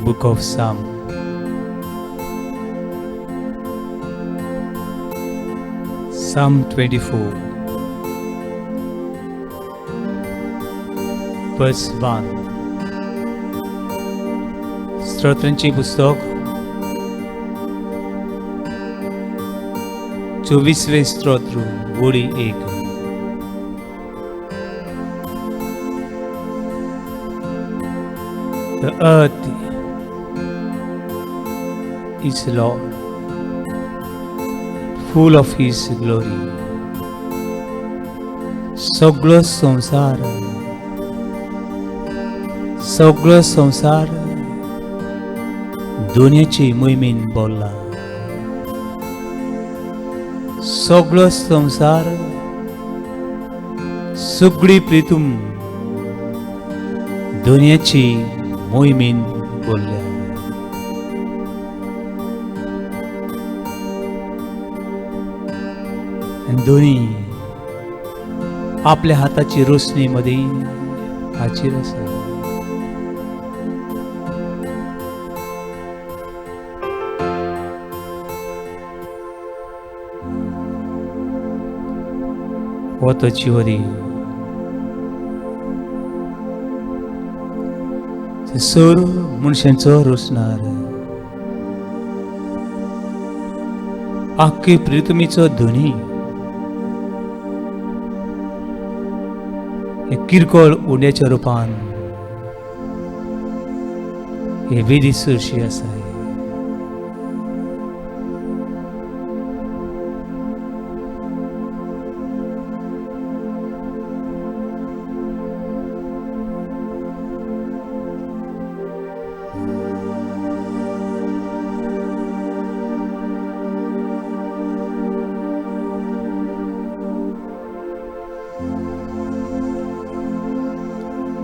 book of Psalm. Psalm 24, verse 1. स्तोत्रांची पुस्तक 24वे स्तोत्र ओळी 1. The earth is Lord, full of His glory. सगळं संसार दुनियाची मोहिमेन बोलला. सगळं संसार सगळी प्रीतम दुनियाची मोहिमेन बोलल्या. दोन्ही आपल्या हाताची रोशनी मध्ये हाजीर असा. होतो चिवरी सर मनशांचो रोसणार. आख्खी प्रितमीचो ध्वनी हे किरकोळ उंड्याच्या रूपान हे वेदी सुरशी आसा.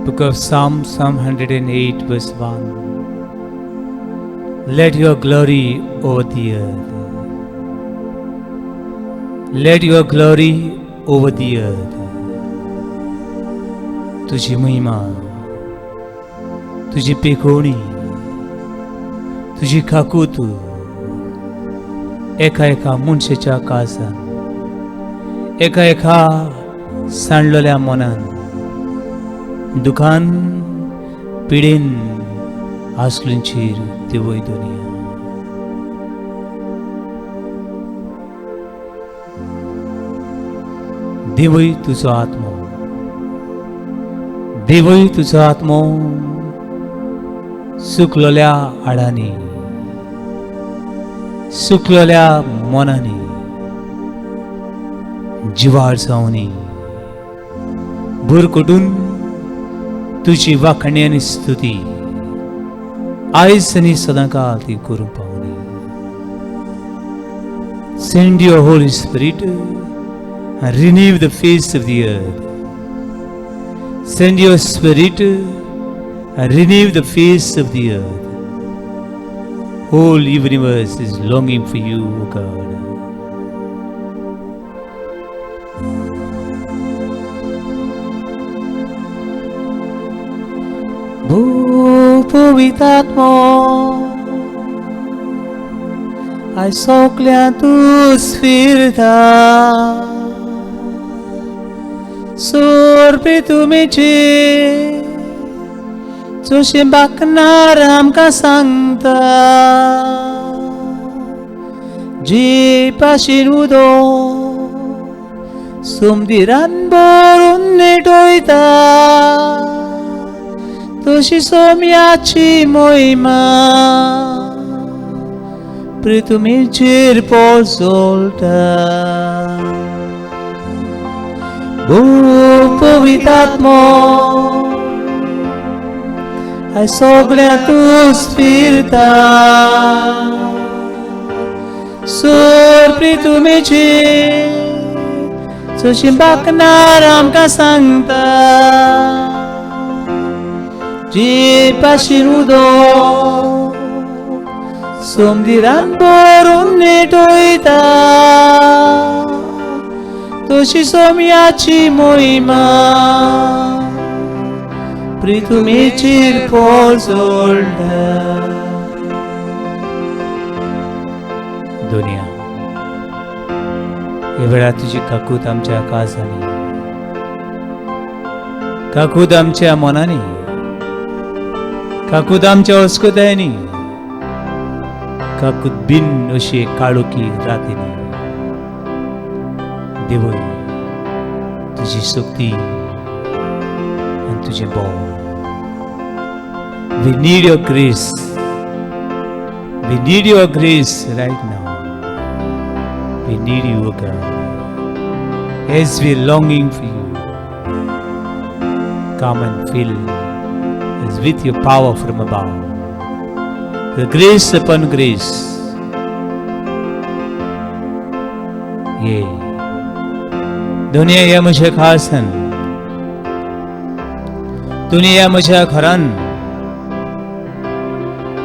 Book of Psalm 108, verse 1. Let your glory over the earth. Let your glory over the earth. तुझी महिमा, तुझी पेकोणी, तुझी खाकूत एका मनशाच्या काळजान, एका सांडलेल्या मनान, दुखान पिडेन आसलुंचेर देवय दुनिया. देवय तुजो आत्मो, देवय तुजो आत्मो सुकलेल्या हाडांनी, सुकलेल्या मनांनी जिवाळ जावनी भुरकटून तुझी वाखणी आणि स्तुती आयज आनी सदांकाळ ती करूंक पावली. Send your Holy Spirit and renew the face of the earth. Send your Spirit and renew the face of the earth. Whole universe is longing for you, O God. Păvitatmo ai soclea tu sfirta sorbe tu mece tu shimbaknar amka sangta ji pashinudo sumdiran borun netoita तुझी सोम्याची मोहिमा प्रितुमीचेर पोचोलता. पवित्रात्मो I सगळ्या तू स्फिरता सोर प्रितुमीचेर तुझी बाकणार आमकां सांगता जी pashinudo somdiran borun netoita तुझी सोम्याची मोहिमा प्रितुमीचेर पोचोलता. दुनिया हे वेळा तुझी काकूत आमच्या काळजांनी, काकूत आमच्या मनांनी, काकूत आमच्या अस्कोतायांनी, काकूत बिन अशी काळोखी रातींनी. देवय तुझी शक्ती आणि तुझे बळ. We need your grace. We need your grace right now. We need you, O God. As we are longing for you, come and fill us with your power from above. The grace upon grace. Yeah. दुनिया या म्हज्या खासन, दुनिया या म्हज्या घरान,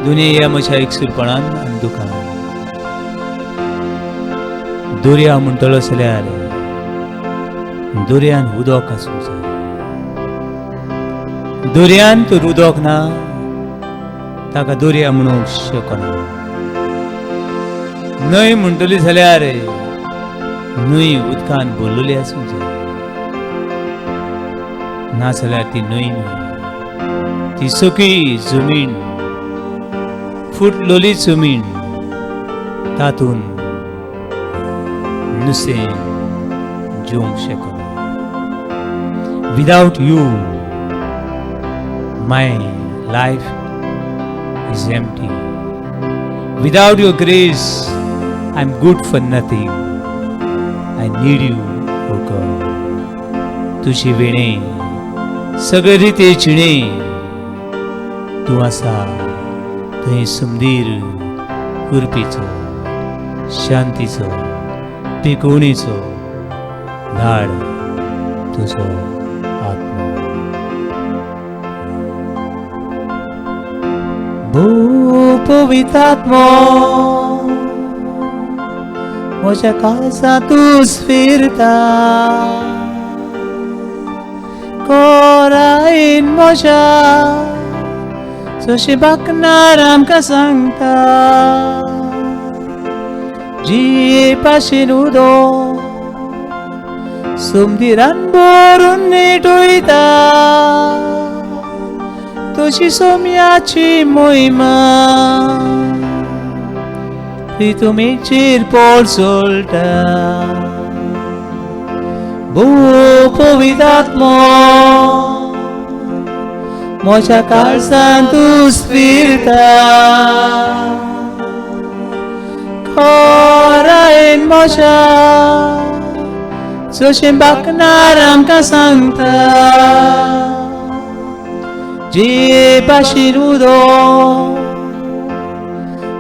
दुनिया या म्हज्या एकसुरपणान आनी दुखान. दर्या म्हणटलो जाल्यार दर्यान उदक आसूंक जाय. दर्यान तर उदक ना, ताका दर्या म्हणूंक शकना. न्हंय म्हणटली जाल्यार न्हंय उदकान भरलेली आसूंक जाय. ना जाल्यार ती न्हंय न्हय, ती सगळी जमीन, फुटलेली जमीन, तातून नुस्तें जिवंक शकना. Without you my life is empty. Without your grace, I'm good for nothing. I need you, O God. तुझी वेणे सगळे रिते जिणे तूं आसा थंय सुंदर उर्बेचो, शांतीचो, पिकोवणेचो धाड तुजो आत्मा. भू पवित्रात्मो म्हज्या काळजांत तूं फिरता. कोरायन म्हज्या जशें बाकणार आमकां सांगता. जी पाशेन उदक सुमदिरान भरून नेटोयता, तुजी सोम्याची मोहिमा प्रितुमेचेर पोळसोळटा. भू पवित्रात्मो म्हज्या काळजांत तूं फिरता. खोरायन म्हज्या जशें बाकणार आमकां सांगता. जे भाशेन उदक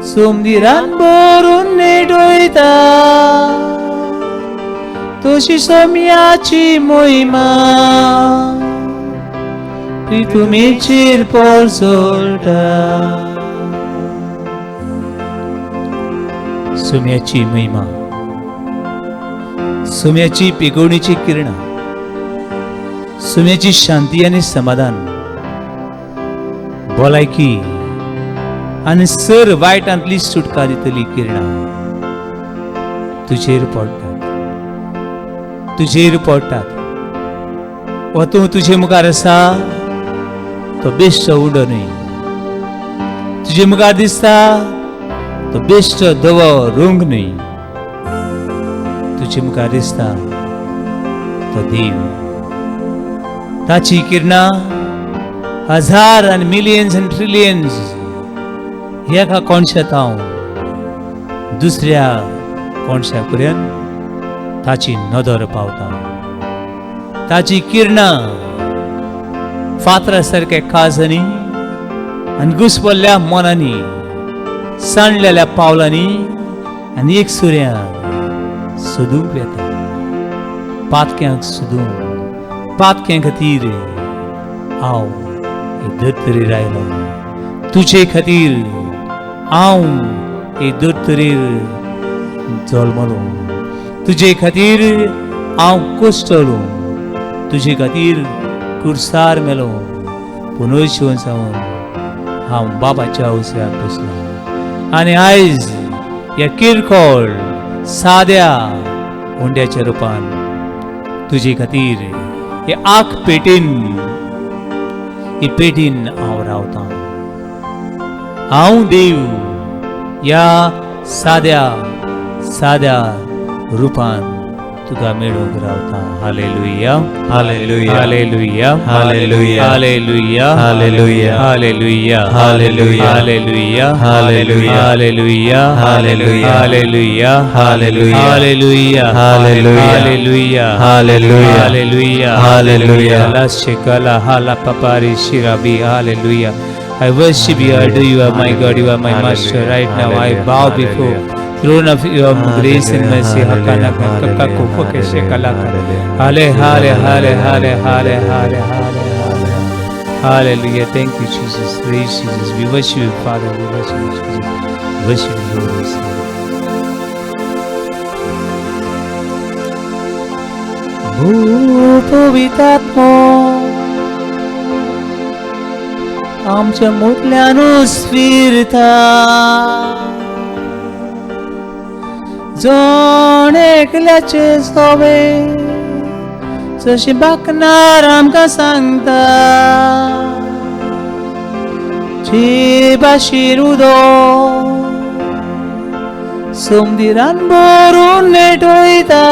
सुमदिरान भरून नेटोयता, तुजी सोम्याची मोहिमा प्रितुमेचेर पोळसोळटा. सोम्याची महिमा, सोम्याची पिकोवणेची किरणां, सोम्याची शांती आनी समाधान, भलायकी आनी सर वायटांतली सुटका दितली किरणां तुजेर पडटात, तुजेर पडटात. वा तूं तुजे मुखार आसा तो बेश्ट उडो न्हय. तुजे मुखार दिसता तो बेश्ट धवो रंग न्हय. तुजे मुखार दिसता तो देव. ताची किरणां हजार आनी मिलियन्स आनी ट्रिलियन्स एका कोणशांत हांव दुसऱ्या कोणशा पर्यंत ताची नदर पावता. ताची किरणां फातरा सारक्या काळजांनी आनी घुसपल्ल्या मनांनी, सांडलेल्या पावलांनी आनी एक सुर्याक सोदूंक येता. पातक्यांक सोदूंक, पातक्यां खातीर हांव हे धर्तरेर आयलो. तुजे खातीर हांव हे धर्तरेर जल्मलो. तुजे खातीर हांव कश्टलो. तुजे खातीर कुर्सार मेलो. पुनर्जीवन जावन हांव बाबाच्या उस्याक बसलो. आनी आयज या किरकोळ साद्या हुंड्याच्या रुपान तुजे खातीर हे आख पेटीन ही पेटीन हांव रावतां. हांव देव या साद्या साद्या रुपान तुका मेळूंक रावता. Hallelujah hallelujah hallelujah hallelujah hallelujah hallelujah hallelujah hallelujah hallelujah hallelujah hallelujah hallelujah hallelujah hallelujah hallelujah hallelujah hallelujah hallelujah hallelujah ला शेकला हाला पपारी शिराबी hallelujah. I worship you, I adore you, my God, you are my master. Right now I bow before throne of your grace and mercy. Hakana kakka kufuke shekalaka. Hale hale hale hale hale hale hale hale. Hallelujah. Thank you, Jesus. Praise Jesus. We worship you, Father. We worship you, Jesus. Worship you, Holy Spirit. Bhupavitatmo आमच्या मोतल्यानूच फिरता. जण एकल्याचे सोवे जशी बाकणार आमकां सांगता. जीवाशीर उदो सोमदिरान भरून नेटवयता.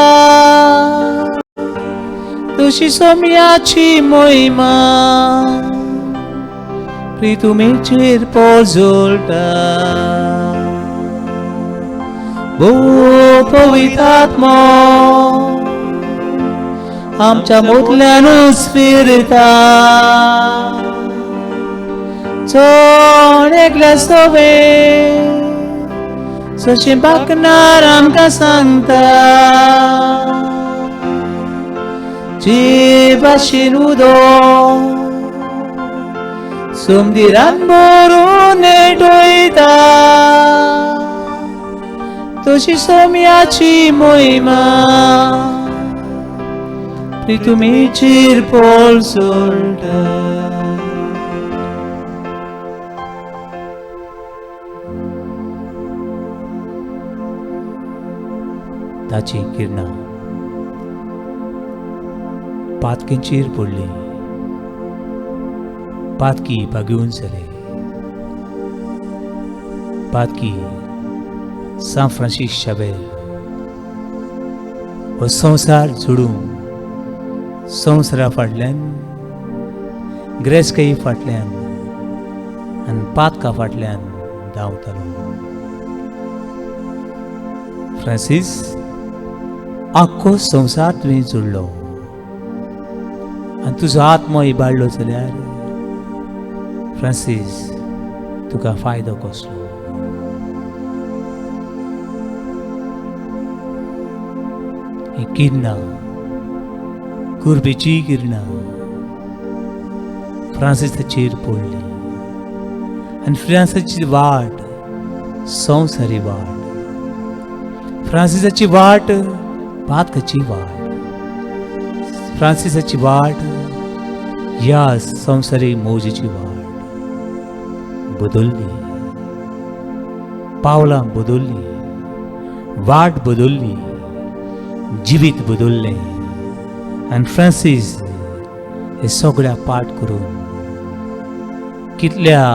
तुशी सोम्याची मोहिमा प्रितुमेचेर पोजोलता. ओ पवित्रात्मा आमच्या मोतल्यानूच फिरता. चोण एकल्या सोवे जशें बाकणार आमकां सांगता. जीवाशीर उदो सोमदिरान भरून नेटवयता. तशी सोम्याची मोहिमा प्रितुमेचेर पोलसोलता. ताची किरणां पातकेंचेर पडली. पातकी बागून जाले. पातकी सान फ्रांसीस शाबेर हो संवसार जोडून संवसारा फाटल्यान ग्रेस्कई फाटल्यान आनी पातका फाटल्यान धांवतालो. फ्रांसीस आख्खो संवसार तुवें जोडलो आनी तुजो आत्मो इबाडलो जाल्यार फ्रांसीस तुका फायदो कसलो? ही किरणां कुर्बेची किरणां फ्रांसीसाचेर पडली आनी फ्रांसीसाची वाट संवसारी वाट. फ्रांसीसाची वाट पातकाची वाट. फ्रांसीसाची वाट ह्या संवसारी मोजेची वाट बदलली. पावलां बदलली. वाट बदलली. जिवीत बदललें आनी फ्रांसीस हे सगळ्याक पाठ करून कितल्या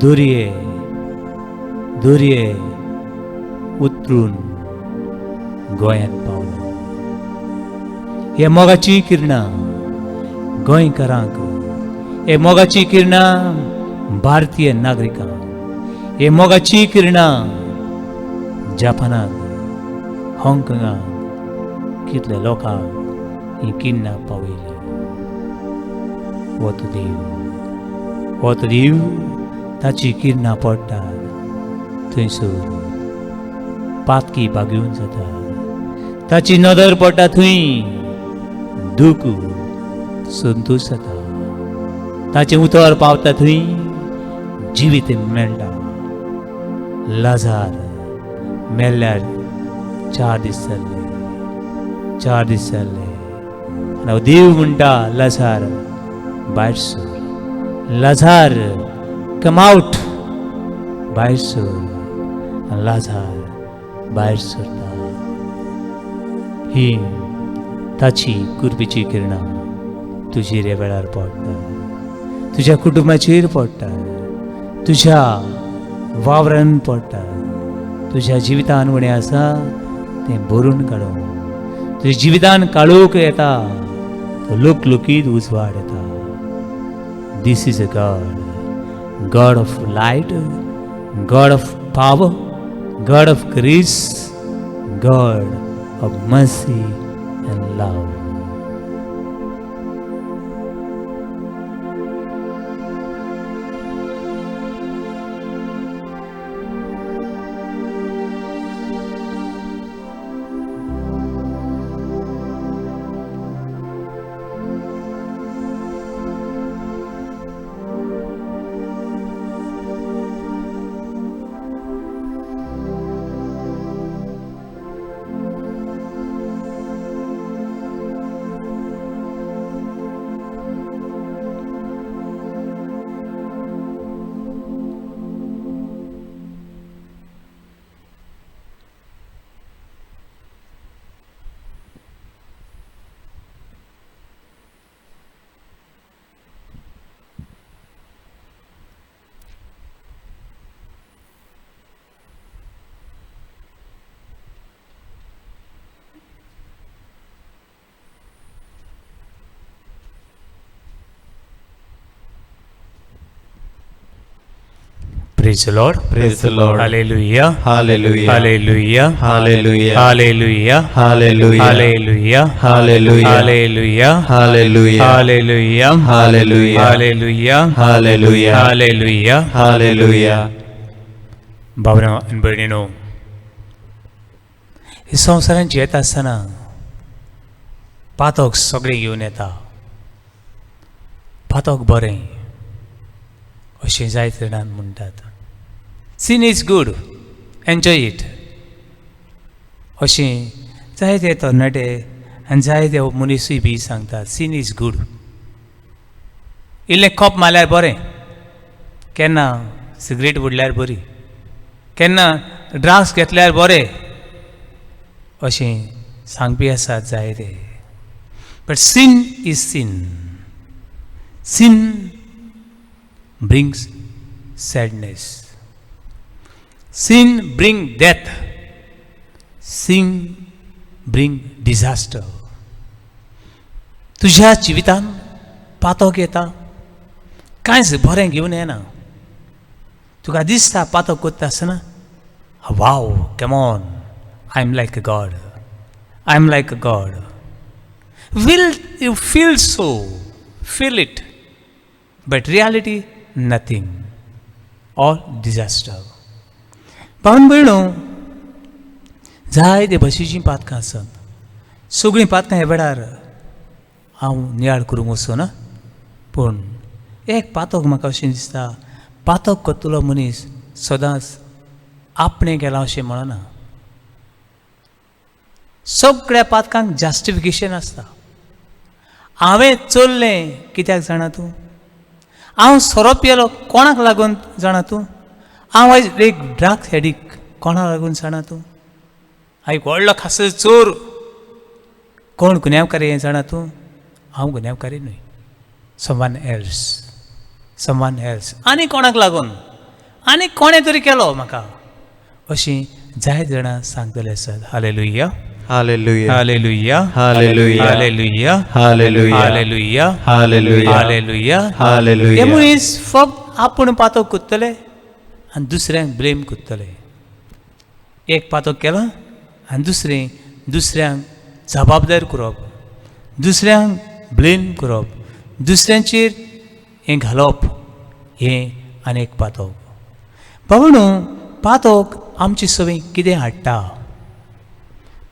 दोरये उतरून गोंयांत पावलो. हे मोगाची किरणां गोंयकारांक, हे मोगाची किरणां भारतीय नागरिकांक, हे मोगाची किरणां जापानाक, हाँगकाँगाक कितल्या लोकांक ही किरणां पावयली. हो तो देव ताची किरणां पडटात थंयसर पातकी बागून जाता. ताची नदर पडटा थंय दूख संतोश जाता. ताचें उतर पावता थंय जिवीत मेळटा. लाजार मेल्ल्यार 4 दीस जाले. 4 दीस जाले आनी देव म्हणटा लाजार भायर सर. Lazar come out. भायर सर. लाजार भायर सरता. ही ताची कुर्बीची किरणां तुजेर ह्या वेळार पडटा, तुज्या कुटुंबाचेर पडटा, तुज्या वावरान पडटा, तुज्या जिवितान उणें आसा तें भरून काडून तुज्या जिवितान काळोख येता तो लोकलोकीत उजवाड येता. This is a God, God of light, God of power, God of grace, God of mercy and love. Praise the Lord. Praise the Lord. Hallelujah. Hallelujah. Hallelujah. Hallelujah. Hallelujah. Hallelujah. Hallelujah. Hallelujah. Hallelujah. Hallelujah. Hallelujah. Hallelujah. Hallelujah. Hallelujah. Hallelujah. Hallelujah. भावना आनी भयणीनो, हे संवसारान जियेता आसतना पातक सगळें घेवन येता. पातक बरें अशें जायते जाणां म्हणटात. Sin is good, enjoy it अशें जायते तरणाटे आनी जायते मनीसूय बी सांगतात सीन इज गूड. इल्लें कप मारल्यार बरें, केन्ना सिगरेट उडल्यार बरी, केन्ना ड्रग्स घेतल्यार बरें अशें सांगपी आसात जायते. But sin is sin. Sin brings sadness. Sin bring death. Sin bring disaster. तुझ्या जिवितान पातक येता, कांयच बरें घेवन येना. तुका दिसता पातक करता आसतना wow come on, I am like a god, I am like a god. Will you feel so, feel it, but reality nothing, all disaster. पावन भयणो, जायते भशेचीं पातकां आसात. सगळीं पातकां ह्या वेळार हांव नियाळ करूंक वचना, पूण एक पातक म्हाका अशें दिसता, पातक करतलो मनीस सदांच आपणें केलां अशें म्हणना. सगळ्या पातकांक जस्टिफिकेशन आसता. हांवें चल्लें कित्याक जाणा तूं, हांव सोरोप पेलो कोणाक लागून जाणा तूं, हांव आयज एक ड्रग्स एडिक्ट कोणाक लागून जाणा तूं, हांव व्हडलो खासो चोर कोण गुन्यांवकारी हें जाणा तूं, हांव गुन्यांवकारी न्हय, समवन एल्स आनी कोणाक लागून, आनी कोणें तरी केलो म्हाका अशीं जायत जाणां सांगतले आसात. Hallelujah. Hallelujah. Hallelujah. Hallelujah. Hallelujah. Hallelujah. Hallelujah. Hallelujah. Hallelujah. Hallelujah. हे मनीस फक्त आपूण पातक करतले आनी दुसऱ्यांक ब्लेम करतले. एक पातक केलो आनी दुसऱ्यांक जबाबदार करप, दुसऱ्यांक ब्लेम करप, दुसऱ्यांचेर हें घालप, हें आनीक पातक. भावणो, पातक आमची सवय कितें हाडटा?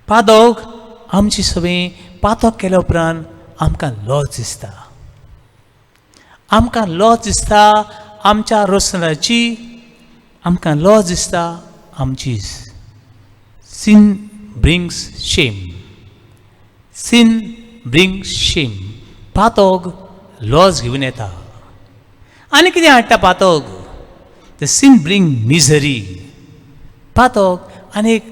पातक आमची सवय पातक केल्या उपरांत आमकां लॉस दिसता. आमकां लॉस दिसता आमच्या रोसनाची, आमकां लॉस दिसता आमची. सीन ब्रिंग्स शेम. सीन ब्रिंग्स शेम. पातक लॉस घेवन येता. आनी कितें हाडटा पातक? The scene bring misery. पातक आनीक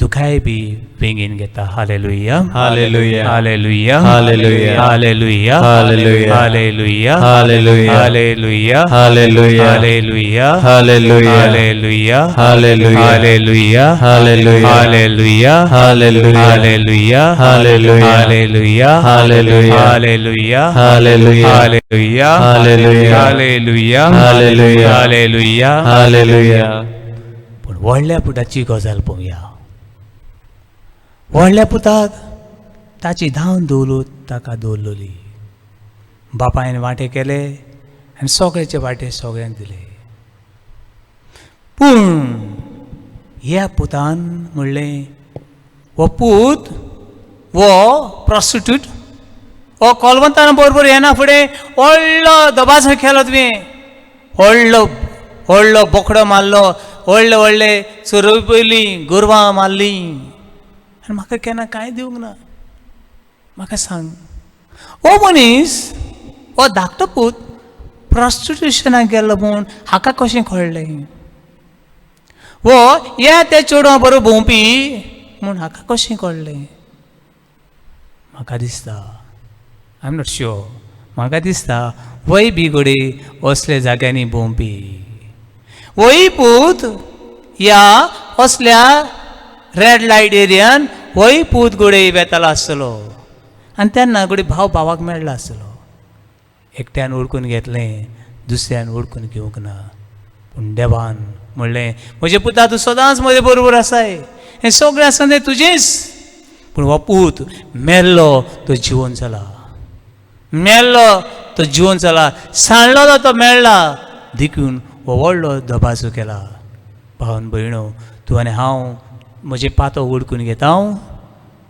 दुखाय बी बेगीन घेता. Hallelujah, Hallelujah. Hallelujah, Hallelujah. Hallelujah, Hallelujah. Hallelujah, Hallelujah. Hallelujah, Hallelujah. Hallelujah, Hallelujah. Hallelujah, Hallelujah. Hallelujah, Hallelujah. Hallelujah, Hallelujah. Hallelujah, Hallelujah. Hallelujah, Hallelujah. Hallelujah, Hallelujah. Hallelujah, Hallelujah. Hallelujah, Hallelujah. Hallelujah. Hallelujah. पूण व्हडल्या पुताची गजाल पळोवया. व्हडल्या पुताक ताची धांवन दवलूत ताका दवरलोली. बापायन वांटे केले आनी सगळ्याचे वांटे सगळ्यांक दिले. पूण ह्या पुतान म्हणलें, हो पूत वो प्रॉस्टिट्यूट हो कोलवंतान बरोबर येना फुडें व्हडलो दबाजो केलो तुवें. व्हडलो व्हडलो बोकडो मारलो, व्हडले व्हडले चोरवी पयली गोरवां मारली, आनी म्हाका केन्ना कांय दिवंक ना. म्हाका सांग, हो मनीस हो धाकटो पूत प्रॉस्टिट्युशनाक गेल्लो म्हूण हाका कशें कळ्ळें? वो ह्या त्या चेडवा बरोबर भोंवपी म्हूण हाका कशें कळ्ळें? म्हाका दिसता, आय एम नॉट शुअर, म्हाका दिसता वय बी घोडे असल्या जाग्यांनी भोंवपी. वय पूत ह्या असल्या रेड लायट एरियान वय पूत घोडे वेतालो आसतलो, आनी तेन्ना घोडे भाव भावाक मेळ्ळो आसतलो. एकट्यान ओळखून घेतलें, दुसऱ्यान ओळखून घेवंक ना. पूण देवान म्हणलें, म्हजे पुता तूं सदांच म्हजे बरोबर आसाय, हें सगळें आसा तें तुजेंच. पूण हो पूत मेल्लो तो जिवंत जाला, मेल्लो तो जिवंत जाला, सांडलो तो मेळ्ळा देखून हो व्हडलो दबाजो केला. भावन भयणो, तूं आनी हांव म्हजे पातो ओळखून घेता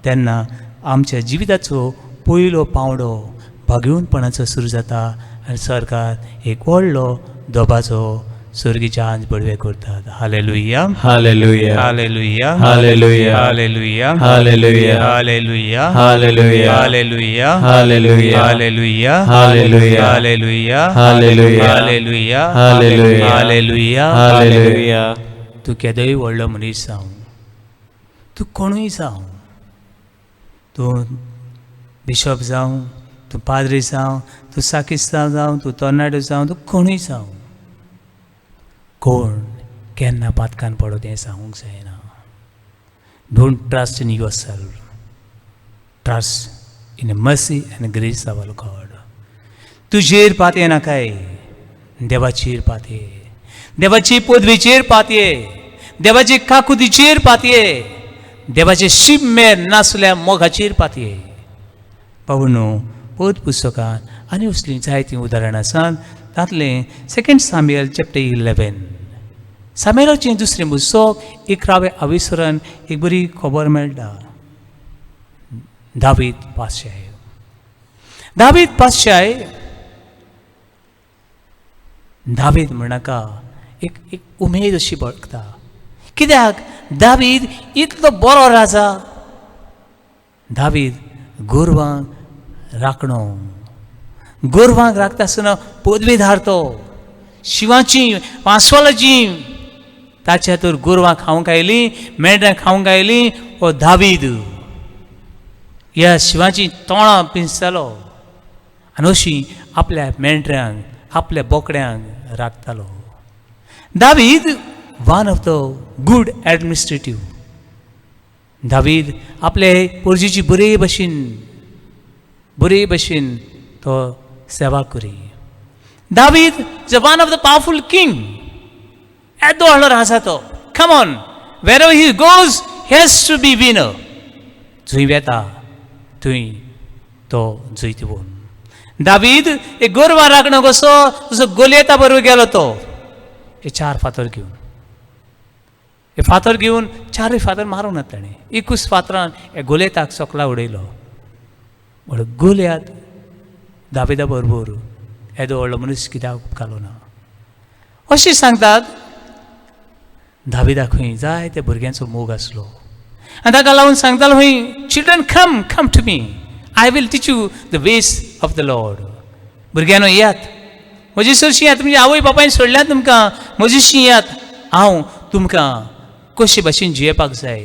तेन्ना आमच्या जिविताचो पयलो पावंडो भाग्यवंतपणाचो सुरू जाता आनी सरकार एक व्हडलो दबाजो स्वर्गीच्या आंज बडवे करतात. Hallelujah, Hallelujah. Hallelujah, Hallelujah. Hallelujah, Hallelujah. Hallelujah, Hallelujah. Hallelujah, Hallelujah. Hallelujah, Hallelujah. Hallelujah, Hallelujah. Hallelujah, Hallelujah. Hallelujah. Hallelujah. तूं केदोय व्हडलो मनीस जावं, तूं कोणूय जावं, तूं बिशप जावं, तूं पाद्री जावं, तूं साकिस्तांव जावं, तूं तरणाटो जावं, तूं कोणूय जावं, कोण केन्ना पातकान पडोत हें सांगूंक जायना. Don't trust in yourself, trust in the mercy and grace of our God. तुजेर पातये नाकाय, देवाचेर पातये, देवाची पदवेचेर पातये, देवाचे काकुतीचेर पातये, देवाचे शिममेर नासल्या मोगाचेर पातये. पावणू पद पुस्तकांत आनी असलीं जायतीं उदाहरणां आसात. तातलें 2 सामुएल चॅप्टर 11, सामुएलाचें दुसरें पुस्तक 11व्या अविसरान एक बरी खबर मेळटा. दावीद पातशाय, दावीद पातशाय, दावीद म्हणनाका एक उमेद अशी बळगता. कित्याक दावीद इतलो बरो राजा, दावीद गोरवांक राखणो, गोरवांक राखता आसतना पदवेधार तो, शिवाची वांसवालाची ताच्या तर गोरवां खावंक आयलीं, मेंढरां खावंक आयलीं. हो दावीद ह्या शिवाची तोंडां पिंजतालो आनी अशीं आपल्या मेंढऱ्यांक, आपल्या बोकड्यांक राखतालो. David one of the good administrative. दावीद आपले पोरजेची बरे भशेन तो सेवा करी. David is one of the powerful king. येदो व्हडलो राजा तो. Come on, where he goes has to be winner. जंय वेता थंय तो जैत वोन. दावीद एक गोरवां राखणो कसो जसो गोलियता बरोबर गेलो तो, हे 4 फातर घेवन, हे फातर घेवन 4 फातर मारूंक ना ताणें. 21 फातरान हे गोलियताक सोकला उडयलो. म्हण गोलियात दाविदा बरोबर येदो व्हडलो मनीस कित्याक उपकारलो ना. अशें सांगतात दाविदा खंय जायत्या भुरग्यांचो मोग आसलो आनी ताका लागून सांगतालो खंय, children come to me, I will teach you the ways of the Lord. भुरग्यांनो येयात, म्हजी चडशीं येयात, तुमच्या आवय बापायन सोडल्यात तुमकां, म्हजीशी येयात, हांव तुमकां कशे भाशेन जियेवपाक जाय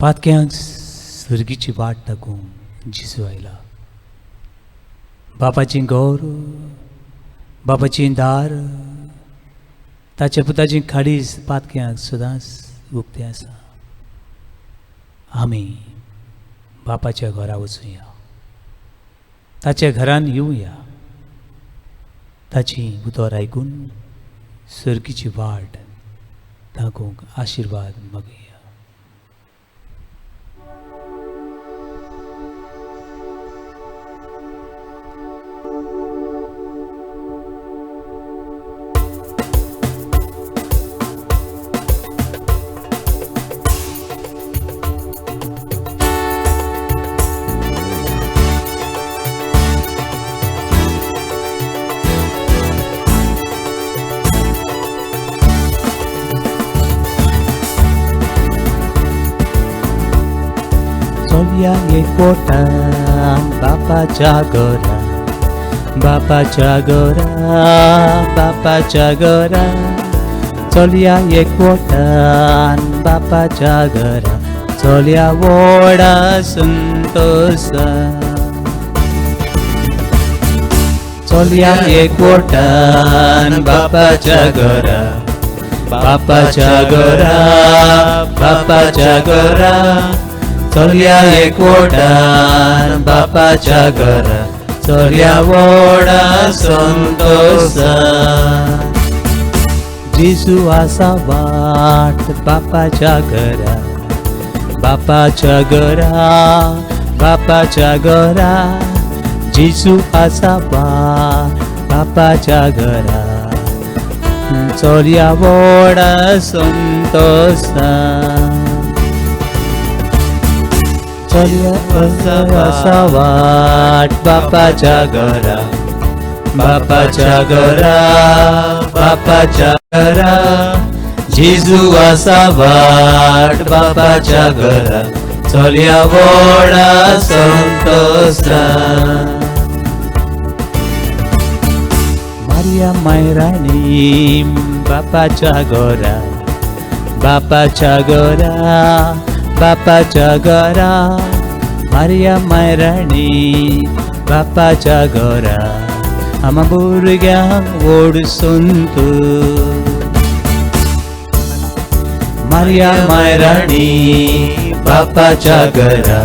पातक्यांक सर्गीची वाट दाखोवंक जिसू आयला. बापाची गौर, बापाची दार, ताच्या पुताची खाडीस पातक्यांक सदांच उक्ते आसा. आमी बापाच्या घरा वचूया, ताच्या घरान येवया, ताची उतर आयकून सर्गीची वाट दाखोवंक आशिर्वाद मागुया. चलया एकवटान बापाच्या घरा, बापाच्या घरा, बापाच्या घरा. चलया एकवटान बापाच्या घरा, चलया व्हडा संतोषा. चलया एकवटान बापाच्या घरा, बापाच्या घरा, बापाच्या घरा. चलया एकवटान बापाच्या घरा, चलया व्हडा संतोषा. जेजू आसा वाट बापाच्या घरा, बापाच्या घरा, बापाच्या घरा. जेजू आसा वाट बापाच्या घरा, चलया व्हडा संतोषा. चलया आसा वाट बापाच्या घरा, बापाच्या घरा, बापाच्या घरा. जेजू आसा वाट बापाच्या घरा, चलया व्हडा संतोषा. मारिया मायराणी बापाच्या घरा, बापाच्या घरा, बापाच्या घरा. मारिया मायराणी बापाच्या घरा, आम्हा भुरग्यांक ओडसून तूं. मारिया मायराणी बापाच्या घरा,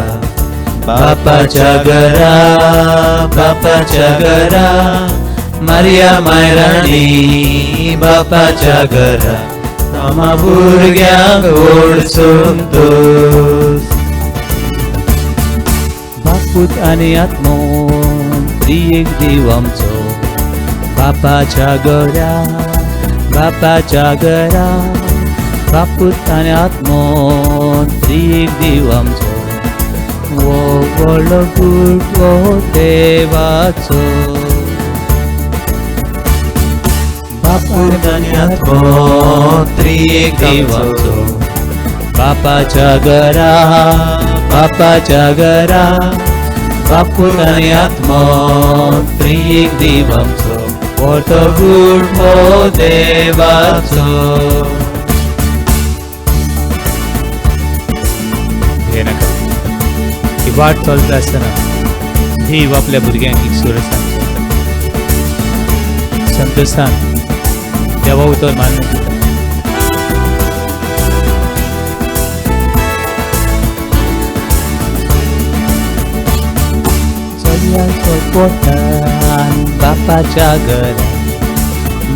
बापाच्या घरा, बापाच्या घरा. मारिया मायराणी बापाच्या घरा, आम्हा भुरग्यांक ओडसून तूं. बापूत आनी आत्मो त्रिएक देव आमचो, बापाच्या घरा, बापाच्या घरा. बापूत आनी आत्मो त्रिएक देव आमचो, वो व्हडलो गुट वो देवाचो. बापूत आनी आत्मो त्रिएक देव आमचो, बापाच्या घरा, बापाच्या घरा. बापूत आनी आत्मो त्रिएक देव आमचो, व्हडलो गुट वो देवाचो. ही वाट चलता आसतना देव आपल्या भुरग्यांक एक सूर सांगता. संतोषान देवा उतर मान्य करता. चलया एकवटान बापाच्या घरा,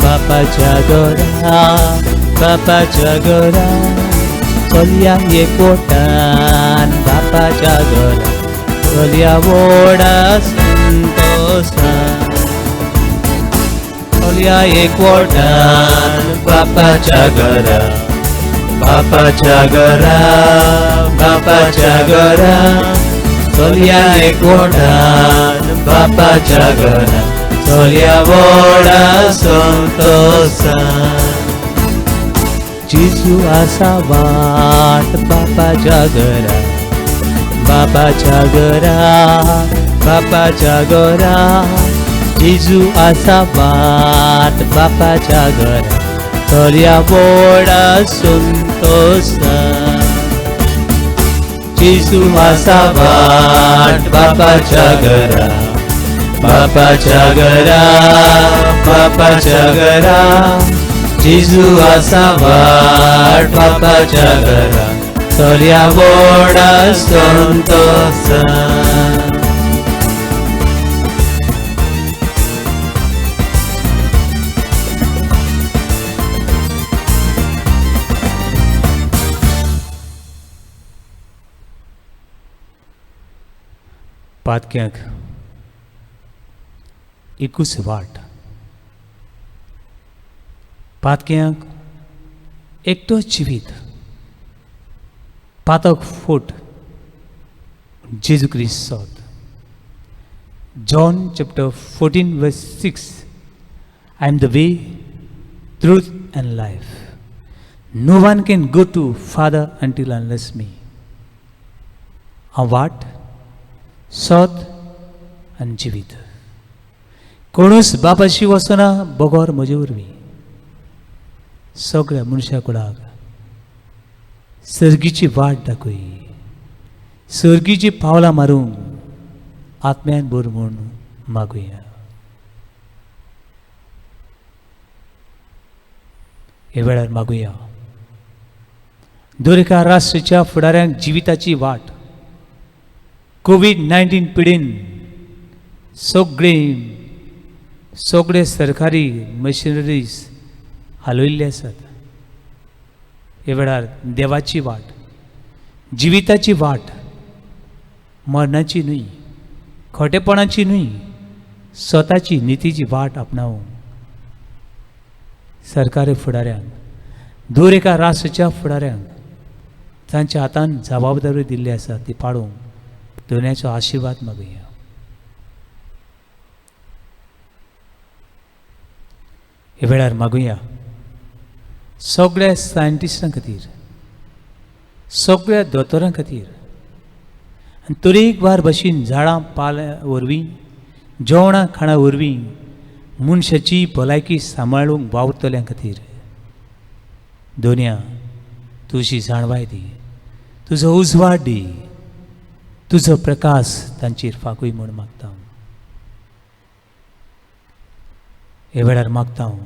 बापाच्या घरा, बापाच्या घरा. चलया एकवटान बापाच्या घरा, चलया व्हडा संतोषा. चलया एकवटान बापाच्या घरा, बापाच्या घरा, बापाच्या घरा. चलया एकवटान बापाच्या घरा, चलया व्हडा संतोषा. जेजू आसा वाट बापाच्या घरा, बापाच्या घरा, बापाच्या घरा. जेजू आसा वाट बापाच्या घरा, चलया व्हडा संतोषा. जेजू असा वाट बापाच्या घरा, बापाच्या घरा, बापाच्या घरा. जेजू असा वाट बापाच्या घरा, चल्या वोडा संतोष. पातक्यांक एकूच वाट, पातक्यांक एकटोच जिवीत, पातक फूट जेजू क्रिस्त सोद. John chapter 14 verse 6, I am the way, truth and life. No one can go to Father until unless me. A वाट, सोद आनी जिवीत. कोणूच बापाशी वचना बगोर म्हजे वरवीं. सगळ्या मनशा कुळाक सर्गीची वाट दाखय, सर्गीची पावलां मारूंक आत्म्यान भर म्हूण मागुया. हे वेळार मागुया दर एका राष्ट्राच्या फुडाऱ्यांक जिविताची वाट. कोविड-19 पिडेन सगळे सरकारी मशिनरीज हालयल्ले आसात. हे वेळार देवाची वाट, जिविताची वाट, मरणाची न्हय, खोटेपणाची न्हय, स्वताची नितीची वाट आपणावंक सरकारी फुडाऱ्यांक, दर एका राष्ट्राच्या फुडाऱ्यांक तांच्या हातान जबाबदारी दिल्ली आसा ती पाडूंक दुनियाचो आशिर्वाद मागुया. हे वेळार मागुया सगळ्या सायंटिस्टां खातीर, सगळ्या दोतोरां खातीर आनी तरेकवार भाशेन झाडां पाल्या वरवीं, जेवणां खाणा वरवीं मनशाची भलायकी सांबाळूंक वावुरतल्यां खातीर दुनिया तुजी जाणवाय दी, तुजो उजवाड दी, तुजो प्रकाश तांचेर फाकूय म्हूण मागता. हे वेळार मागता हांव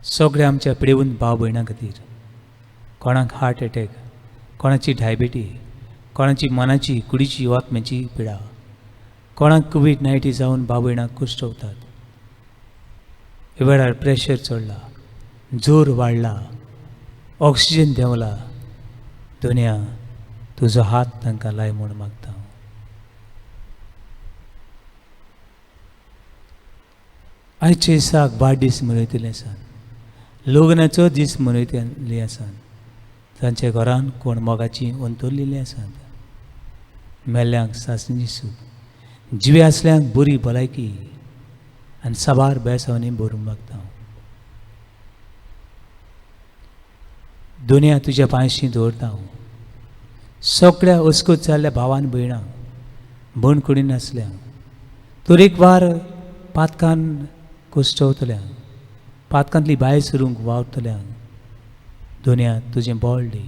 सगळ्या आमच्या पिडेवंत भाव भयणां खातीर, कोणाक हार्ट एटॅक, कोणाची डायबिटी, कोणाची मनाची कुडीची आत्म्याची पिडा, कोणाक कोविड-19 जावन भाव भयणांक कुश्ट उरतात. हे वेळार प्रेशर चडला, जोर वाडला, ऑक्सिजन देंवला. दुनिया तुजो हात तांकां लाय म्हूण मागता. आयच्या दिसाक वाडदीस मनयतले आसात, लग्नाचो दीस मनयतले आसात. तांच्या घरान कोण मोगाची अंतरलेली आसात. मेल्ल्यांक सासणेची सूख, जिवे आसल्यांक बरी भलायकी आनी साबार बेसावनी भरूंक मागता. दुनिया तुज्या पांयशी दवरता हांव सगळ्या अस्कोत जाल्ल्या भावान भयणांक, भण कुडीन आसल्यांक, तरेकवार पातकान कुश्टवतल्यांक, पातकांतली भायर सरूंक वावरतल्यांक दुनिया तुजें बोळ दी.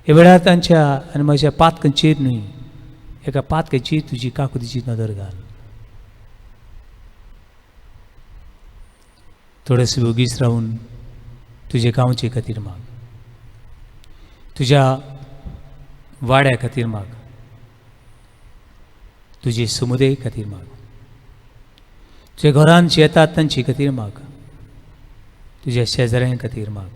हे वेळार तांच्या आनी म्हज्या पातकांचेर न्हय, एका पातकाचेर तुजी काकुतीची नदर घाल. थोडेसे वगीच रावन तुजे गांवचे खातीर माग, तुज्या वाड्या खातीर माग, तुजे समुदाय खातीर माग, तुज्या घरान जे येतात तांचे खातीर माग, तुज्या शेजाऱ्यां खातीर माग.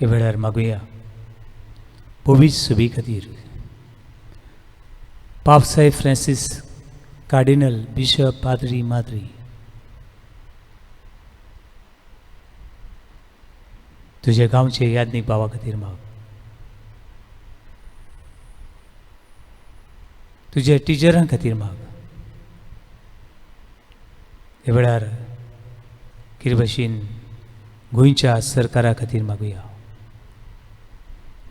हे वेळार मागुया पवित्र सुभी खातीर पाप साहेब फ्रांसीस कार्डिनल बिशप पाद्री माद्री, तुझे गांवचे यादनीक भावा खातीर माग, तुझ्या टिचरां खातीर माग. हे वेळार कितें भाशेन गोंयच्या सरकारा खातीर मागुया.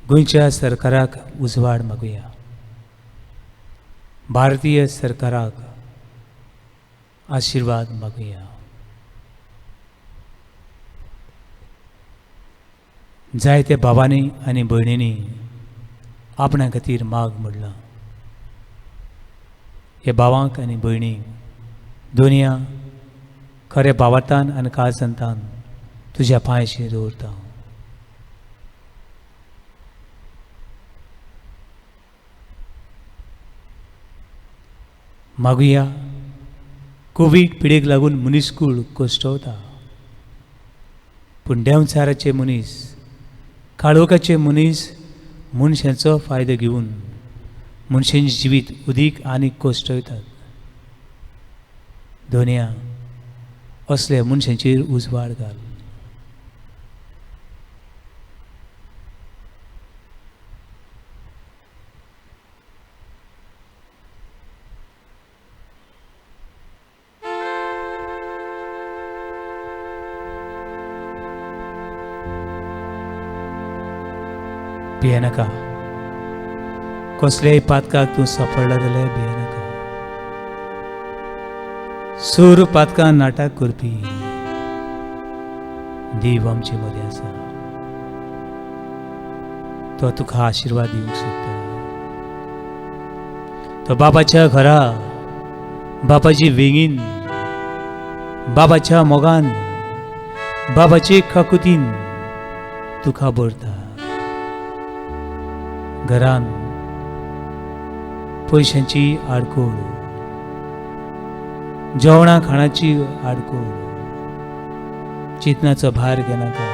गोंयच्या सरकाराक उजवाड मागुया. भारतीय सरकाराक आशिर्वाद मागुया. जायते भावांनी आनी भयणींनी आपणा खातीर माग म्हणलां. हे भावांक आनी भयणीक दोनया खरे भावार्थान आनी काळसंतान तुज्या पांयशी दवरता. मागुया. कोवीड पिडेक लागून मनीसकूळ कोश्टवता, पूण देंवचाराचे मनीस, काळोखाचे मनीस मनशांचो फायदो घेवन मनशांचें जिवीत उदीक आनीक कोश्टयतात. दोनया असल्या मनशांचेर उजवाड घाल. भियेनाका. कसल्याय पातकाक तूं सापडला जाल्यार भियेनाका. सूर पातकां नाटक करपी देव आमचे मदीं आसा. तो तुका आशिर्वाद दिवंक सोदता. तो बापाच्या घरा, बापाची वेगीन, बापाच्या मोगान, बापाचे काकुतीन तुका भरता. घरान पयशांची आडकोळ, जेवणा खाणाची आडकोळ, चिंतनाचो भार घेनाका.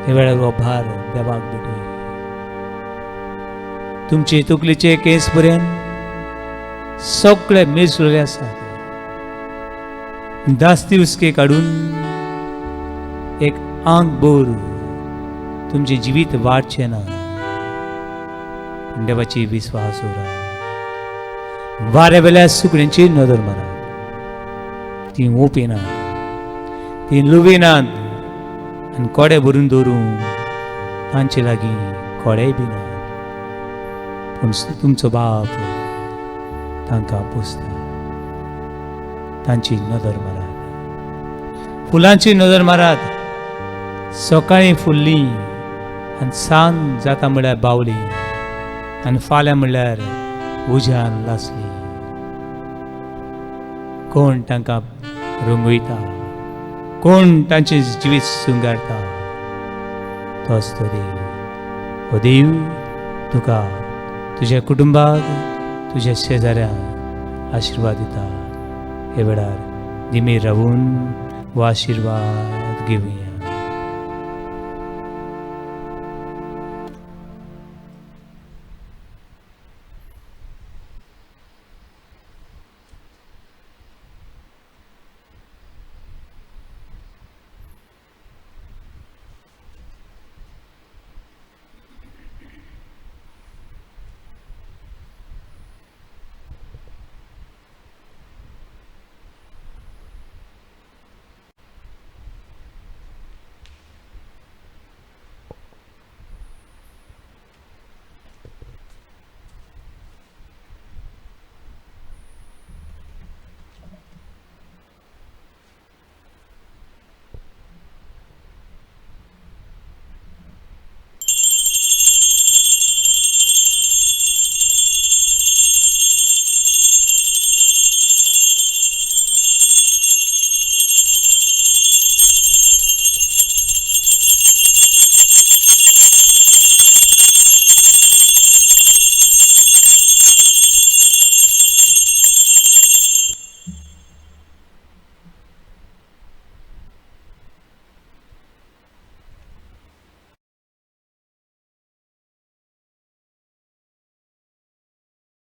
हे वेळार हो भार देवाक भेटय. तुमचे तकलेचे केस पर्यंत सगळे मिसळले आसात. दास्ती उस्के काडून एक आंग बोर तुमचे जिवीत वाडचे ना. देवाची विश्वास उरा. वाऱ्या वेल्या सुकण्यांची नदर मारा. ती ओपिनात, ती लुबिनात, आनी कोडे भरून दवरूंक तांचे लागीं कोडेय बी नात. पूण तुमचो बाप तांकां पोसता. तांची नदर मारात. फुलांची नदर मारात. सकाळीं फुल्ली आनी सांज जाता म्हळ्यार बावली, आनी फाल्यां म्हणल्यार उज्यान लासली. कोण तांकां रंगयता, कोण तांचे जिवीत सुंगारता, तोच तो देव. हो देव तुका, तुज्या कुटुंबाक, तुज्या शेजाऱ्यांक आशिर्वाद दिता. हे वेळार दिमेर रावून हो आशिर्वाद घेवया.